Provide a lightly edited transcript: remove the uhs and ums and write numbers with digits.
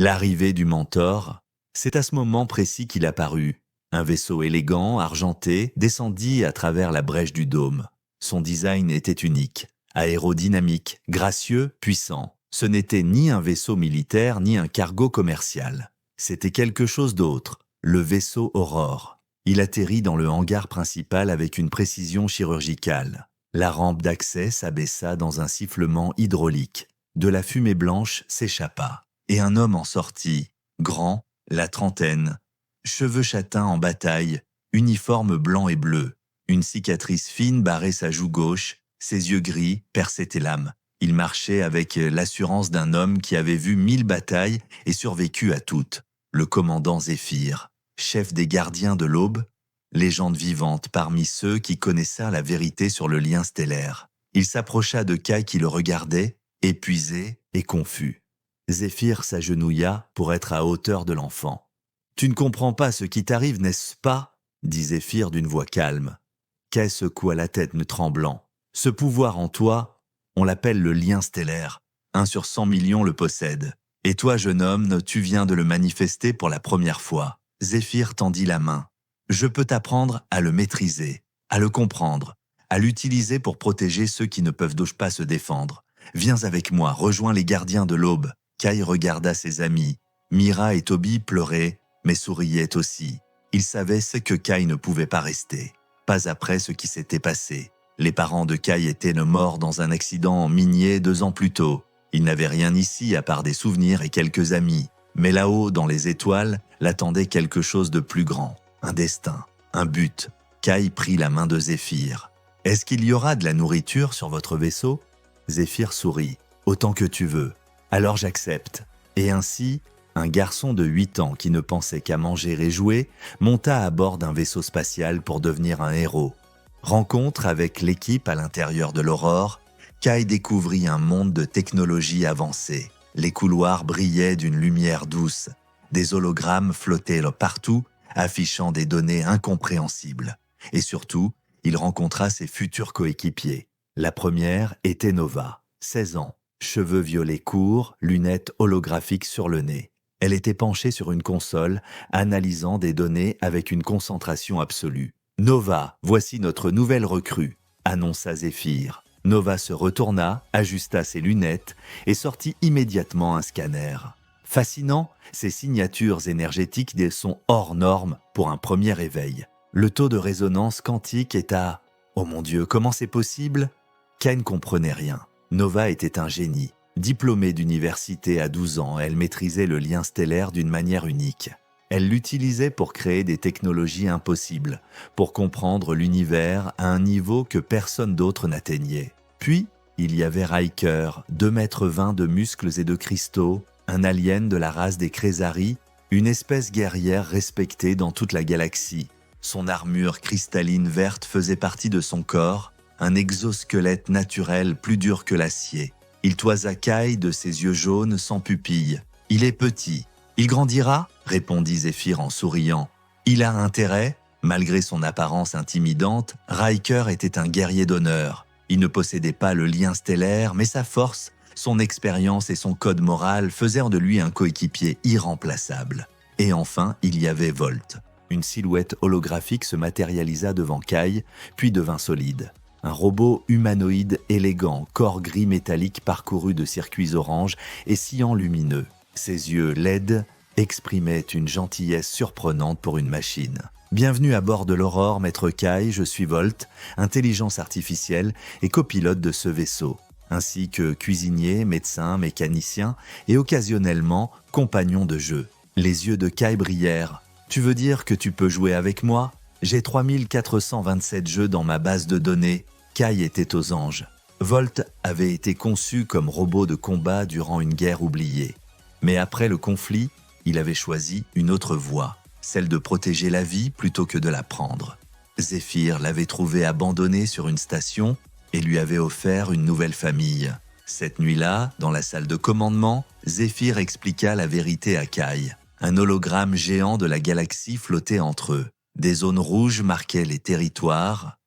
L'arrivée du mentor, c'est à ce moment précis qu'il apparut. Un vaisseau élégant, argenté, descendit à travers la brèche du dôme. Son design était unique, aérodynamique, gracieux, puissant. Ce n'était ni un vaisseau militaire ni un cargo commercial. C'était quelque chose d'autre, le vaisseau Aurore. Il atterrit dans le hangar principal avec une précision chirurgicale. La rampe d'accès s'abaissa dans un sifflement hydraulique. De la fumée blanche s'échappa. Et un homme en sortit, grand, la trentaine, cheveux châtains en bataille, uniforme blanc et bleu. Une cicatrice fine barrait sa joue gauche, ses yeux gris perçaient l'âme. Il marchait avec l'assurance d'un homme qui avait vu 1000 batailles et survécu à toutes. Le commandant Zéphyr, chef des gardiens de l'aube, légende vivante parmi ceux qui connaissaient la vérité sur le lien stellaire. Il s'approcha de Kai qui le regardait, épuisé et confus. Zéphyr s'agenouilla pour être à hauteur de l'enfant. « Tu ne comprends pas ce qui t'arrive, n'est-ce pas ?» dit Zéphyr d'une voix calme. Kai secoua la tête tremblant. « Ce pouvoir en toi, on l'appelle le lien stellaire. 1 sur 100 millions le possède. Et toi, jeune homme, tu viens de le manifester pour la première fois. » Zéphyr tendit la main. « Je peux t'apprendre à le maîtriser, à le comprendre, à l'utiliser pour protéger ceux qui ne peuvent donc pas se défendre. Viens avec moi, rejoins les gardiens de l'aube. » Kai regarda ses amis. Mira et Toby pleuraient, mais souriaient aussi. Ils savaient ce que Kai ne pouvait pas rester. Pas après ce qui s'était passé. Les parents de Kai étaient morts dans un accident minier 2 ans plus tôt. Ils n'avaient rien ici à part des souvenirs et quelques amis. Mais là-haut, dans les étoiles, l'attendait quelque chose de plus grand. Un destin, un but. Kai prit la main de Zéphyr. « Est-ce qu'il y aura de la nourriture sur votre vaisseau ?» Zéphyr sourit. « Autant que tu veux. Alors j'accepte. » Et ainsi, un garçon de 8 ans qui ne pensait qu'à manger et jouer monta à bord d'un vaisseau spatial pour devenir un héros. Rencontre avec l'équipe à l'intérieur de l'Aurore, Kai découvrit un monde de technologie avancée. Les couloirs brillaient d'une lumière douce. Des hologrammes flottaient partout, affichant des données incompréhensibles. Et surtout, il rencontra ses futurs coéquipiers. La première était Nova, 16 ans. Cheveux violets courts, lunettes holographiques sur le nez. Elle était penchée sur une console, analysant des données avec une concentration absolue. « Nova, voici notre nouvelle recrue », annonça Zéphyr. Nova se retourna, ajusta ses lunettes et sortit immédiatement un scanner. Fascinant, ces signatures énergétiques sont hors normes pour un premier réveil. Le taux de résonance quantique est à... Oh mon Dieu, comment c'est possible ? Kai ne comprenait rien. Nova était un génie. Diplômée d'université à 12 ans, elle maîtrisait le lien stellaire d'une manière unique. Elle l'utilisait pour créer des technologies impossibles, pour comprendre l'univers à un niveau que personne d'autre n'atteignait. Puis, il y avait Riker, 2,20 m de muscles et de cristaux, un alien de la race des Krésari, une espèce guerrière respectée dans toute la galaxie. Son armure cristalline verte faisait partie de son corps, un exosquelette naturel plus dur que l'acier. Il toisa Kai de ses yeux jaunes sans pupille. « Il est petit. Il grandira ?» répondit Zéphyr en souriant. « Il a intérêt ?» Malgré son apparence intimidante, Riker était un guerrier d'honneur. Il ne possédait pas le lien stellaire, mais sa force, son expérience et son code moral faisaient de lui un coéquipier irremplaçable. Et enfin, il y avait Volt. Une silhouette holographique se matérialisa devant Kai, puis devint solide. Un robot humanoïde élégant, corps gris métallique parcouru de circuits orange et sillants lumineux. Ses yeux laids exprimaient une gentillesse surprenante pour une machine. « Bienvenue à bord de l'Aurore, maître Kai, je suis Volt, intelligence artificielle et copilote de ce vaisseau, ainsi que cuisinier, médecin, mécanicien et occasionnellement compagnon de jeu. » Les yeux de Kai brillèrent. « Tu veux dire que tu peux jouer avec moi ? J'ai 3427 jeux dans ma base de données. » Kai était aux anges. Volt avait été conçu comme robot de combat durant une guerre oubliée. Mais après le conflit, il avait choisi une autre voie, celle de protéger la vie plutôt que de la prendre. Zéphyr l'avait trouvé abandonné sur une station et lui avait offert une nouvelle famille. Cette nuit-là, dans la salle de commandement, Zéphyr expliqua la vérité à Kai. Un hologramme géant de la galaxie flottait entre eux. Des zones rouges marquaient les territoires,